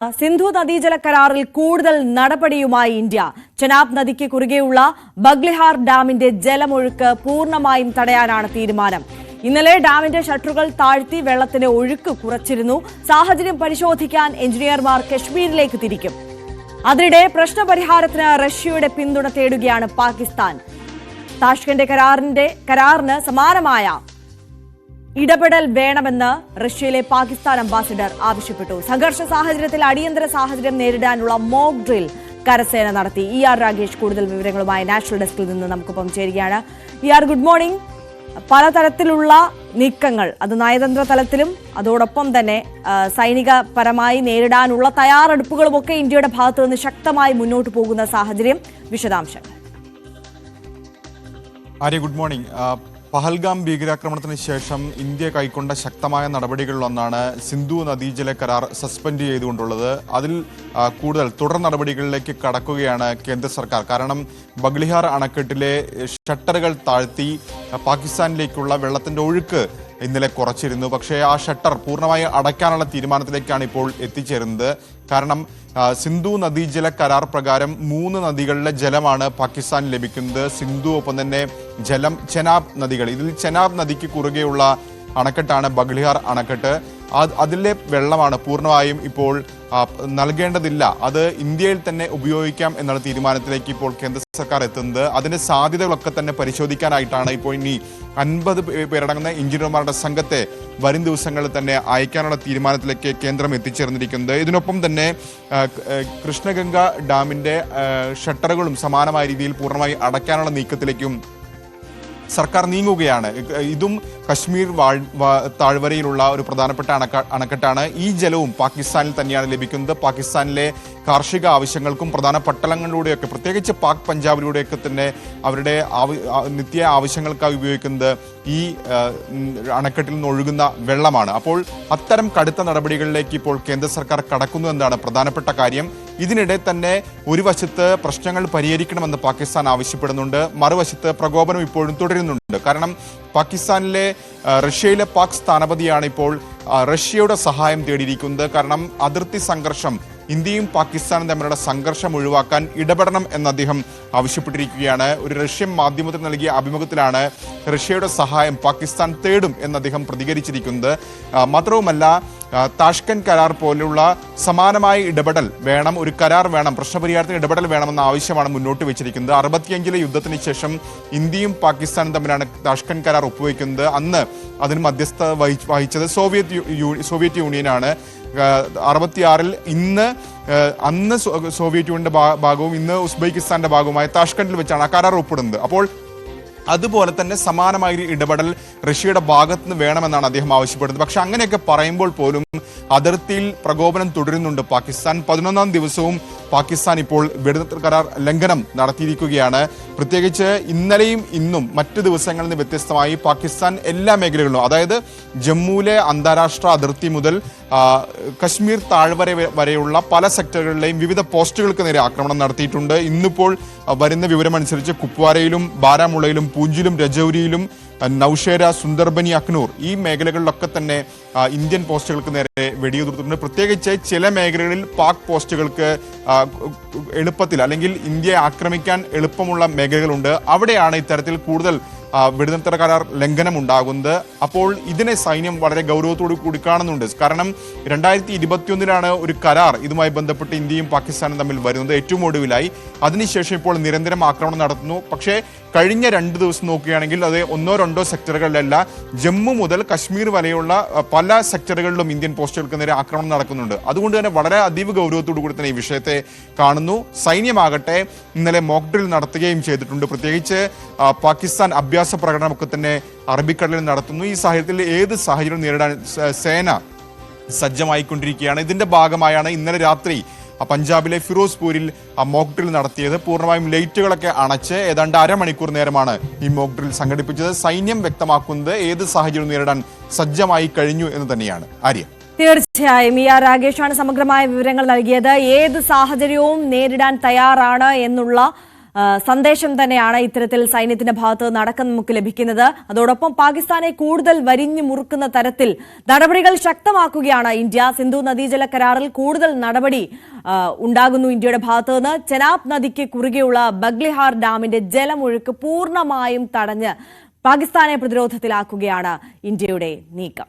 സിന്ധു നദീജല കരാറിൽ കൂടുതൽ നടപടിയുമായി ഇന്ത്യ. ചെനാബ് നദിക്ക് കുറുകെയുള്ള ബഗ്ലിഹാർ ഡാമിന്റെ ജലമൊഴുക്ക് പൂർണ്ണമായും തടയാനാണ് തീരുമാനം. ഇന്നലെ ഡാമിന്റെ ഷട്ടറുകൾ താഴ്ത്തി വെള്ളത്തിന്റെ ഒഴുക്ക് കുറച്ചിരുന്നു. സാഹചര്യം പരിശോധിക്കാൻ എഞ്ചിനീയർമാർ കശ്മീരിലേക്ക് തിരിക്കും. അതിനിടെ പ്രശ്നപരിഹാരത്തിന് റഷ്യയുടെ പിന്തുണ തേടുകയാണ് പാകിസ്ഥാൻ. താഷ്കന്റ് കരാറിന് സമാനമായ ഇടപെടൽ വേണമെന്ന് റഷ്യയിലെ പാകിസ്ഥാൻ അംബാസിഡർ ആവശ്യപ്പെട്ടു. സംഘർഷ സാഹചര്യത്തിൽ അടിയന്തര സാഹചര്യം നേരിടാനുള്ള മോക്ക് ഡ്രിൽ കരസേന നടത്തി. രാഗേഷ് കൂടുതൽ വിവരങ്ങളുമായി നാഷണൽ ഡെസ്കിൽ നിന്ന് നമുക്കൊപ്പം ചേരുകയാണ്. Good morning. പലതരത്തിലുള്ള നീക്കങ്ങൾ, അത് നയതന്ത്ര തലത്തിലും അതോടൊപ്പം തന്നെ സൈനികപരമായി നേരിടാനുള്ള തയ്യാറെടുപ്പുകളുമൊക്കെ ഇന്ത്യയുടെ ഭാഗത്തു നിന്ന് ശക്തമായി മുന്നോട്ട് പോകുന്ന സാഹചര്യം. വിശദാംശങ്ങൾ. Good morning. പഹൽഗാം ഭീകരാക്രമണത്തിന് ശേഷം ഇന്ത്യ കൈക്കൊണ്ട ശക്തമായ നടപടികളിലൊന്നാണ് സിന്ധു നദീജല കരാർ സസ്പെൻഡ് ചെയ്തുകൊണ്ടുള്ളത്. അതിൽ കൂടുതൽ തുടർ നടപടികളിലേക്ക് കടക്കുകയാണ് കേന്ദ്ര സർക്കാർ. കാരണം ബഗ്ലിഹാർ അണക്കെട്ടിലെ ഷട്ടറുകൾ താഴ്ത്തി പാകിസ്ഥാനിലേക്കുള്ള വെള്ളത്തിന്റെ ഒഴുക്ക് ഇന്നലെ കുറച്ചിരുന്നു. പക്ഷേ ആ ഷട്ടർ പൂർണ്ണമായി അടയ്ക്കാനുള്ള തീരുമാനത്തിലേക്കാണ് ഇപ്പോൾ എത്തിച്ചേരുന്നത്. കാരണം സിന്ധു നദീജല കരാർ പ്രകാരം 3 നദികളിലെ ജലമാണ് പാകിസ്ഥാൻ ലഭിക്കുന്നത്. സിന്ധു ഒപ്പം തന്നെ ജലം ചെനാബ് നദികൾ. ഇതിൽ ചെനാബ് നദിക്ക് കുറുകെയുള്ള അണക്കെട്ടാണ് ബഗ്ലിഹാർ അണക്കെട്ട്. അതിലെ വെള്ളമാണ് പൂർണ്ണമായും ഇപ്പോൾ നൽകേണ്ടതില്ല, അത് ഇന്ത്യയിൽ തന്നെ ഉപയോഗിക്കാം എന്നുള്ള തീരുമാനത്തിലേക്ക് ഇപ്പോൾ കേന്ദ്ര സർക്കാർ എത്തുന്നത്. അതിന്റെ സാധ്യതകളൊക്കെ തന്നെ പരിശോധിക്കാനായിട്ടാണ് ഇപ്പോൾ ഇനി 50 പേരടങ്ങുന്ന എഞ്ചിനീയർമാരുടെ സംഘത്തെ വരും ദിവസങ്ങളിൽ തന്നെ അയക്കാനുള്ള തീരുമാനത്തിലേക്ക് കേന്ദ്രം എത്തിച്ചേർന്നിരിക്കുന്നത്. ഇതിനൊപ്പം തന്നെ കൃഷ്ണഗംഗ ഡാമിന്റെ ഷട്ടറുകളും സമാനമായ രീതിയിൽ പൂർണ്ണമായി അടയ്ക്കാനുള്ള നീക്കത്തിലേക്കും സർക്കാർ നീങ്ങുകയാണ്. ഇതും കശ്മീർ താഴ്വരയിലുള്ള ഒരു പ്രധാനപ്പെട്ട അണക്കെട്ടാണ്. ഈ ജലവും പാകിസ്ഥാനിൽ തന്നെയാണ് ലഭിക്കുന്നത്. പാകിസ്ഥാനിലെ കാർഷിക ആവശ്യങ്ങൾക്കും പ്രധാന പട്ടണങ്ങളിലൂടെയൊക്കെ, പ്രത്യേകിച്ച് പാക് പഞ്ചാബിലൂടെയൊക്കെ തന്നെ അവരുടെ നിത്യ ആവശ്യങ്ങൾക്കായി ഉപയോഗിക്കുന്നത് ഈ അണക്കെട്ടിൽ നിന്ന് ഒഴുകുന്ന വെള്ളമാണ്. അപ്പോൾ അത്തരം കടുത്ത നടപടികളിലേക്ക് ഇപ്പോൾ കേന്ദ്ര സർക്കാർ കടക്കുന്നു എന്നതാണ് പ്രധാനപ്പെട്ട കാര്യം. ഇതിനിടെ തന്നെ ഒരു വശത്ത് പ്രശ്നങ്ങൾ പരിഹരിക്കണമെന്ന് പാകിസ്ഥാൻ ആവശ്യപ്പെടുന്നുണ്ട്, മറുവശത്ത് പ്രകോപനം ഇപ്പോഴും തുടരുന്നുണ്ട്. കാരണം റഷ്യയിലെ പാക് സ്ഥാനപതിയാണ് ഇപ്പോൾ റഷ്യയുടെ സഹായം തേടിയിരിക്കുന്നത്. കാരണം അതിർത്തി സംഘർഷം, ഇന്ത്യയും പാകിസ്ഥാനും തമ്മിലുള്ള സംഘർഷം ഒഴിവാക്കാൻ ഇടപെടണം എന്ന് അദ്ദേഹം ആവശ്യപ്പെട്ടിരിക്കുകയാണ്. ഒരു റഷ്യൻ മാധ്യമത്തിന് നൽകിയ അഭിമുഖത്തിലാണ് റഷ്യയുടെ സഹായം പാകിസ്ഥാൻ തേടും എന്ന് അദ്ദേഹം പ്രതികരിച്ചിരിക്കുന്നത്. മാത്രവുമല്ല, താഷ്കന്റ് കരാർ പോലുള്ള സമാനമായ ഇടപെടൽ വേണം, ഒരു കരാർ വേണം, പ്രശ്നപരിഹാരത്തിന് ഇടപെടൽ വേണമെന്ന ആവശ്യമാണ് മുന്നോട്ട് വെച്ചിരിക്കുന്നത്. 65-ലെ യുദ്ധത്തിന് ശേഷം ഇന്ത്യയും പാകിസ്ഥാനും തമ്മിലാണ് താഷ്കന്റ് കരാർ ഒപ്പുവെക്കുന്നത്. അന്ന് അതിന് മധ്യസ്ഥത വഹിച്ചത് സോവിയറ്റ് യൂണിയനാണ്. 66-ൽ അന്ന് സോവിയറ്റ് യൂണിയന്റെ ഭാഗവും ഇന്ന് ഉസ്ബെക്കിസ്ഥാന്റെ ഭാഗവുമായ താഷ്കണ്ടിൽ വെച്ചാണ് ആ കരാർ ഒപ്പിടുന്നത്. അപ്പോൾ അതുപോലെ തന്നെ സമാനമായ ഇടപെടൽ റഷ്യയുടെ ഭാഗത്ത് നിന്ന് വേണമെന്നാണ് അദ്ദേഹം ആവശ്യപ്പെടുന്നത്. പക്ഷെ അങ്ങനെയൊക്കെ പറയുമ്പോൾ പോലും അതിർത്തിയിൽ പ്രകോപനം തുടരുന്നുണ്ട് പാകിസ്ഥാൻ. 11ാം ദിവസവും പാകിസ്ഥാൻ ഇപ്പോൾ വെടിനിർത്തൽ കരാർ ലംഘനം നടത്തിയിരിക്കുകയാണ്. പ്രത്യേകിച്ച് ഇന്നലെയും ഇന്നും മറ്റ് ദിവസങ്ങളിൽ നിന്ന് വ്യത്യസ്തമായി പാകിസ്ഥാൻ എല്ലാ മേഖലകളിലും, അതായത് ജമ്മുവിലെ അന്താരാഷ്ട്ര അതിർത്തി മുതൽ കശ്മീർ താഴ്വര വരെയുള്ള പല സെക്ടറുകളിലെയും വിവിധ പോസ്റ്റുകൾക്ക് നേരെ ആക്രമണം നടത്തിയിട്ടുണ്ട്. ഇന്നിപ്പോൾ വരുന്ന വിവരമനുസരിച്ച് കുപ്വാരയിലും ബാരാമുള്ളയിലും പൂഞ്ചിലും രജൌരിയിലും നൌഷേര, സുന്ദർബനി, അഖ്നൂർ ഈ മേഖലകളിലൊക്കെ തന്നെ ഇന്ത്യൻ പോസ്റ്റുകൾക്ക് നേരെ വെടിയുതിർത്തിട്ടുണ്ട്. പ്രത്യേകിച്ച് ചില മേഖലകളിൽ പാക് പോസ്റ്റുകൾക്ക് എളുപ്പത്തിൽ, അല്ലെങ്കിൽ ഇന്ത്യയെ ആക്രമിക്കാൻ എളുപ്പമുള്ള മേഖലകളുണ്ട്. അവിടെയാണ് ഇത്തരത്തിൽ കൂടുതൽ വെടിനിർത്തൽ കരാർ ലംഘനം ഉണ്ടാകുന്നത്. അപ്പോൾ ഇതിനെ സൈന്യം വളരെ ഗൗരവത്തോടു കൂടി കാണുന്നുണ്ട്. കാരണം 2021-ലാണ് ഒരു കരാർ ഇതുമായി ബന്ധപ്പെട്ട് ഇന്ത്യയും പാകിസ്ഥാനും തമ്മിൽ വരുന്നത്, ഏറ്റവും ഒടുവിലായി. അതിനുശേഷം ഇപ്പോൾ നിരന്തരം ആക്രമണം നടത്തുന്നു. പക്ഷേ കഴിഞ്ഞ 2 ദിവസം നോക്കുകയാണെങ്കിൽ അത് 1-2 സെക്ടറുകളിലല്ല, ജമ്മു മുതൽ കശ്മീർ വരെയുള്ള പല സെക്ടറുകളിലും ഇന്ത്യൻ പോസ്റ്റുകൾക്ക് നേരെ ആക്രമണം നടക്കുന്നുണ്ട്. അതുകൊണ്ട് തന്നെ വളരെ അതീവ ഗൗരവത്തോടു കൂടി തന്നെ ഈ വിഷയത്തെ കാണുന്നു. സൈന്യമാകട്ടെ ഇന്നലെ മോക്ക് ഡ്രിൽ നടത്തുകയും ചെയ്തിട്ടുണ്ട്. പ്രത്യേകിച്ച് പാകിസ്ഥാൻ അഭ്യാസ പ്രകടനമൊക്കെ തന്നെ അറബിക്കടലിൽ നടത്തുന്നു. ഈ സാഹചര്യത്തിൽ ഏത് സാഹചര്യം നേരിടാൻ സേന സജ്ജമായിക്കൊണ്ടിരിക്കുകയാണ്. ഇതിന്റെ ഭാഗമായാണ് ഇന്നലെ രാത്രി പഞ്ചാബിലെ ഫിറോസ്പൂരിൽ മോക്ക് ഡ്രിൽ നടത്തിയത്. പൂർണ്ണമായും ലൈറ്റുകളൊക്കെ അണച്ച് ഏതാണ്ട് അരമണിക്കൂർ നേരമാണ് ഈ മോക്ക് ഡ്രിൽ സംഘടിപ്പിച്ചത്. സൈന്യം വ്യക്തമാക്കുന്നത് ഏത് സാഹചര്യം നേരിടാൻ സജ്ജമായി കഴിഞ്ഞു എന്ന് തന്നെയാണ്. ആര്യ. തീർച്ചയായും രാഗേഷാണ് സമഗ്രമായ വിവരങ്ങൾ നൽകിയത്. ഏത് സാഹചര്യവും നേരിടാൻ തയ്യാറാണ് എന്നുള്ള സന്ദേശം തന്നെയാണ് ഇത്തരത്തിൽ സൈന്യത്തിന്റെ ഭാഗത്ത് നടക്കുന്ന നമുക്ക് ലഭിക്കുന്നത്. അതോടൊപ്പം പാകിസ്ഥാനെ കൂടുതൽ വരിഞ്ഞു മുറുക്കുന്ന തരത്തിൽ നടപടികൾ ശക്തമാക്കുകയാണ് ഇന്ത്യ. സിന്ധു നദീജല കരാറിൽ കൂടുതൽ നടപടി ഉണ്ടാകുന്നു ഇന്ത്യയുടെ ഭാഗത്തു നിന്ന്. ചെനാബ് നദിക്ക് കുറുകെയുള്ള ബഗ്ലിഹാർ ഡാമിന്റെ ജലമൊഴുക്ക് പൂർണ്ണമായും തടഞ്ഞ് പാകിസ്ഥാനെ പ്രതിരോധത്തിലാക്കുകയാണ് ഇന്ത്യയുടെ നീക്കം.